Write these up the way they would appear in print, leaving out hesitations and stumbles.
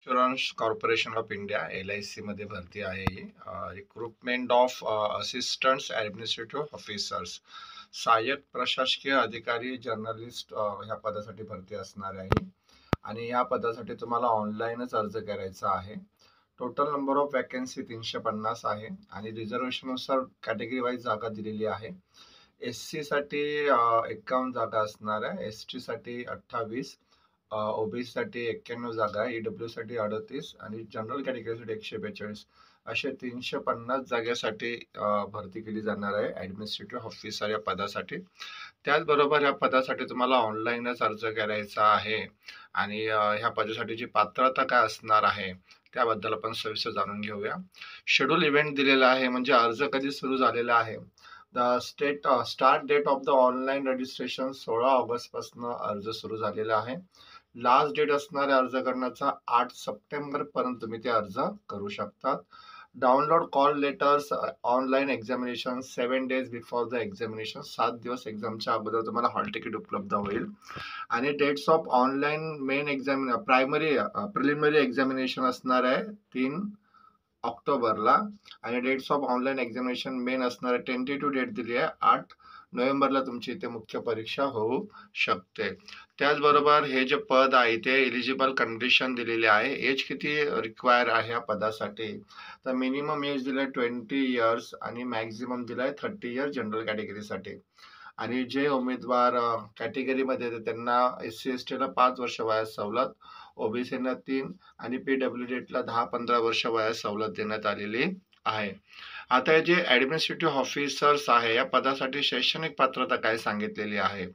Insurance corporation of India LIC मध्ये भरती आहे ही. Recruitment of assistants administrative officers, सहाय्यक प्रशासकीय अधिकारी जर्नलिस्ट ह्या पदासाठी भरती असणार आहे. आणि या पदासाठी तुम्हाला ऑनलाईनच अर्ज करायचा आहे. टोटल नंबर ऑफ वॅकन्सी 350 आहे आणि रिझर्वेशननुसार कॅटेगरी वाईज जागा दिलेली आहे. SC साठी 51 जागा असणार आहे, ST साठी 28, OBC साठी 91 जागा आहे, EW साठी 38 आणि जनरल कॅटेगरीसाठी 142 असे 350 जागेसाठी भरती केली जाणार आहे ॲडमिनिस्ट्रेटिव्ह ऑफिसर या पदासाठी. त्याचबरोबर या पदासाठी तुम्हाला ऑनलाईनच अर्ज करायचा आहे आणि ह्या पदासाठी जी पात्रता काय असणार आहे त्याबद्दल आपण सविस्तर जाणून घेऊया. शेड्यूल इव्हेंट दिलेला आहे, म्हणजे अर्ज कधी सुरू झालेला आहे. Start date of the online registration 16 August पासून अर्ज सुरू झालेला आहे. लास्ट डेट असणारे अर्ज करण्याचा 8 सप्टेंबर पर्यंत तुम्ही ते अर्ज करू शकतात. Download call letters online examination 7 days before the examination, 7 दिवस एक्झामच्या अगोदर तुम्हाला हॉल तिकीट उपलब्ध होईल. आणि dates of online main preliminary examination असणार आहे 3 ऑक्टोबरला आणि dates of online examination main असणार आहे टेंटेटिव्ह डेट दिली आहे 8 नोव्हेंबरला तुमची इथे मुख्य परीक्षा होऊ शकते. त्याचबरोबर हे जे पद आहे ते एलिजिबल कंडिशन दिलेली आहे. एज किती रिक्वायर आहे या पदासाठी, तर मिनिमम एज दिलं आहे 20 इयर्स आणि मॅक्झिमम दिलं आहे 30 इयर्स जनरल कॅटेगरीसाठी. आणि जे उमेदवार कॅटेगरीमध्ये येते त्यांना SC STला 5 वर्ष वयात सवलत, OBCना 3 आणि PWDला 10-15 वर्ष वयात सवलत देण्यात आलेली आहे. आता हे जे ॲडमिनिस्ट्रेटिव्ह ऑफिसर्स आहे या पदासाठी शैक्षणिक पात्रता काय सांगितलेली आहे.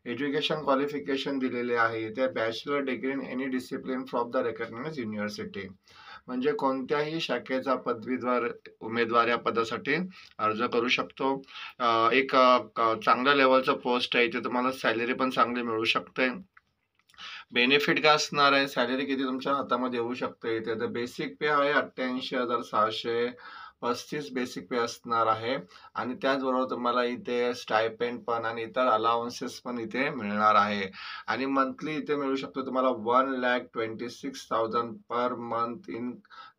एज्युकेशन क्वालिफिकेशन दिलेले आहे इथे bachelor degree in any discipline from the recognised university, म्हणजे कोणत्याही शाखेचा पदवीधर उमेदवार या पदासाठी अर्ज करू शकतो. एक चांगल्या लेवलचं पोस्ट आहे, इथे तुम्हाला सॅलरी पण चांगली मिळू शकते. बेनिफिट काय असणार आहे, सॅलरी किती तुमच्या हातामध्ये येऊ शकते इथे, तर बेसिक पे आहे 88,635 बेसिक पे असणार आहे आणि त्याचबरोबर तुम्हाला इथे स्टायपेंड पण आणि इतर अलाउन्सेस पण इथे मिळणार आहे. आणि मंथली इथे मिळू शकतो तुम्हाला 1,26,000 per month in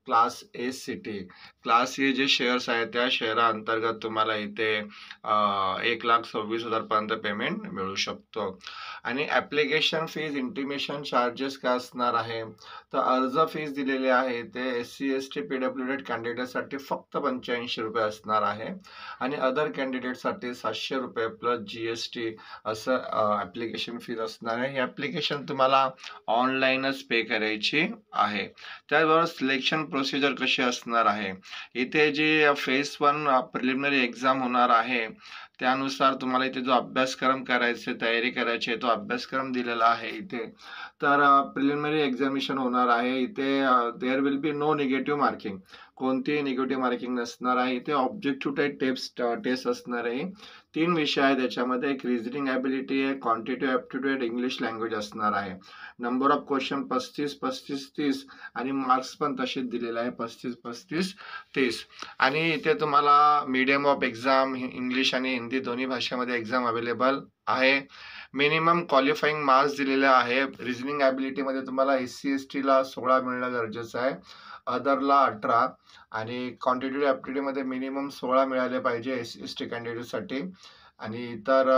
class A city. Class ए जे शेअर्स आहेत त्या शेअरा अंतर्गत तुम्हाला इथे 1,26,000 पर्यंत पेमेंट मिळू शकतो. आणि ॲप्लिकेशन फीज इंटिमेशन चार्जेस काय असणार आहे, तर अर्ज फीज दिलेले आहे ते SC ST PWD कॅन्डिडेटसाठी फक्त 85 रुपये असणार आहे आणि अदर कॅन्डिडेटसाठी 700 रुपये प्लस GST असं ॲप्लिकेशन फीज असणार आहे. ही ॲप्लिकेशन तुम्हाला ऑनलाईनच पे करायची आहे. त्याचबरोबर सिलेक्शन प्रोसिजर कशी असणार आहे, इथे जी फेज 1 प्रिलिमिनरी एक्झाम होणार आहे त्यानुसार तुम्हाला इथे जो अभ्यासक्रम करायचे तयारी करायची आहे तो अभ्यासक्रम दिलेला आहे इथे. तर प्रिलिमिनरी एक्झामिनेशन होणार आहे इथे. There will be no negative marking, कोणतीही निगेटिव्ह मार्किंग नसणार आहे इथे. ऑब्जेक्टिव्ह टाईप टेस्ट असणार आहे. 3 विषय आहेत त्याच्यामध्ये, एक रिझनिंग ॲबिलिटी आहे, क्वांटिटिव्ह ॲप्टिट्यूड, इंग्लिश लँग्वेज असणार आहे. नंबर ऑफ क्वेश्चन 35, 35, 30 आणि मार्क्स पण तसेच दिलेले आहे 35, 35, 30. आणि इथे तुम्हाला मीडियम ऑफ एक्झाम इंग्लिश आणि हिंदी दोन्ही भाषेमध्ये एक्झाम अवेलेबल आहे. मिनिमम क्वालिफाईंग मार्क्स दिलेले आहे. रिझनिंग ॲबिलिटीमध्ये तुम्हाला SC STला 16 मिळणं गरजेचं आहे, अदरला 18 आणि क्वांटिटिव्ह ॲप्टिट्यूडमध्ये मिनिमम 16 मिळाले पाहिजे SC ST कॅन्डिडेटसाठी आणि इतर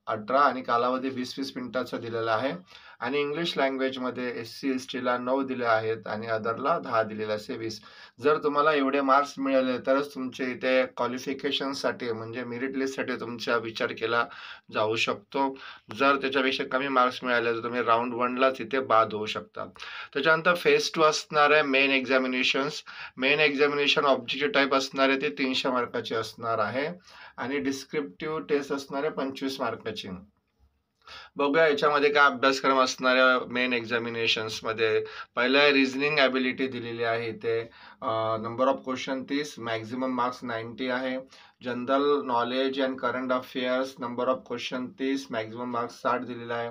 18 आणि कालावधी 20-20 मिनिटाचा दिलेला आहे. आणि इंग्लिश लँग्वेजमध्ये SC STला 9 दिले आहेत आणि अदरला 10 दिलेले असे 20. जर तुम्हाला एवढे मार्क्स मिळाले तरच तुमचे इथे क्वालिफिकेशनसाठी म्हणजे मेरिट लिस्टसाठी तुमचा विचार केला जाऊ शकतो. जर त्याच्यापेक्षा कमी मार्क्स मिळाले तर तुम्ही राऊंड 1लाच इथे बाद होऊ शकता. त्याच्यानंतर फेज 2 असणार आहे main examinations. Main examination objective type असणार आहे ते 300 मार्काची असणार आहे आणि डिस्क्रिप्टिव्ह टेस्ट असणार आहे 25 मार्काची. बघूया याच्यामध्ये काय अभ्यासक्रम असणाऱ्या मेन एक्झामिनेशन्समध्ये. पहिलं आहे रिझनिंग ॲबिलिटी दिलेली आहे इथे. Number of question 30, maximum marks 90 आहे. General knowledge and current affairs number of question 30, maximum marks 60 दिलेला आहे.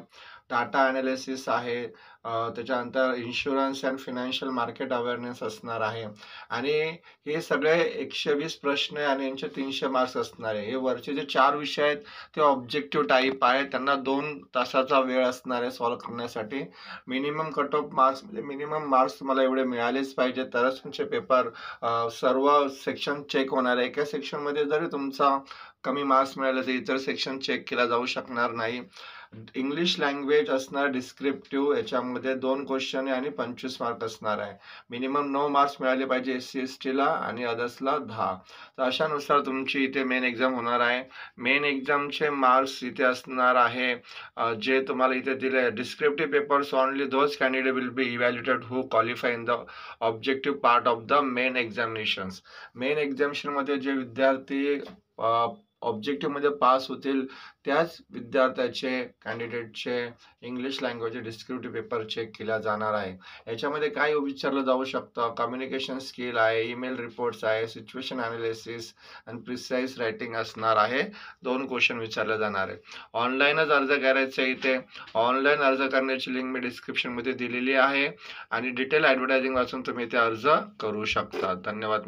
डाटा ॲनालिसिस आहे त्याच्यानंतर insurance and financial market awareness असणार आहे आणि हे सगळे 120 प्रश्न आहे आणि यांचे 300 मार्क्स असणार आहे. हे वरचे जे 4 विषय आहेत ते ऑब्जेक्टिव्ह टाईप आहे. त्यांना 2 तासाचा वेळ असणार आहे सॉल्व्ह करण्यासाठी. मिनिमम कट ऑफ मार्क्स म्हणजे मिनिमम मार्क्स तुम्हाला एवढे मिळालेच पाहिजे तरच तुमचे पेपर सर्व सेक्शन चेक होणार आहे. एका सेक्शनमध्ये जरी तुमचा कमी मार्क्स मिळाले तर इतर सेक्शन चेक केला जाऊ शकणार नाही. इंग्लिश लँग्वेज असणार डिस्क्रिप्टिव्ह, याच्यामध्ये 2 क्वेश्चन आहे आणि 25 मार्क असणार आहे. मिनिमम 9 मार्क्स मिळाले पाहिजे SC/ST ला आणि अदर्सला 10. तर अशानुसार तुमची इथे मेन एक्झाम होणार आहे. मेन एक्झामचे मार्क्स इथे असणार आहे जे तुम्हाला इथे दिले. Descriptive papers only those candidate will be evaluated who qualify in the objective part of the main examinations. Main एक्झामिनेशनमध्ये जे विद्यार्थी ऑब्जेक्टिव्ह मध्ये पास होतील त्याच विद्यार्थ्याचे कॅन्डिडेटचे English language descriptive paper check केला जाणार आहे. याच्यामध्ये काय विचारलं जाऊ शकतं, कम्युनिकेशन स्किल आहे, ईमेल रिपोर्ट्स आहे, सिच्युएशन अनालिसिस आणि प्रिसाइज रायटिंग असणार आहे. 2 क्वेश्चन विचारले जाणार आहे. ऑनलाईनच अर्ज करायचा आहे. इथे ऑनलाईन अर्ज करण्याची लिंक मी डिस्क्रिप्शन मध्ये दिलेली आहे आणि डिटेल ॲडव्हर्टायझिंग वाचून तुम्ही इथे अर्ज करू शकता. धन्यवाद.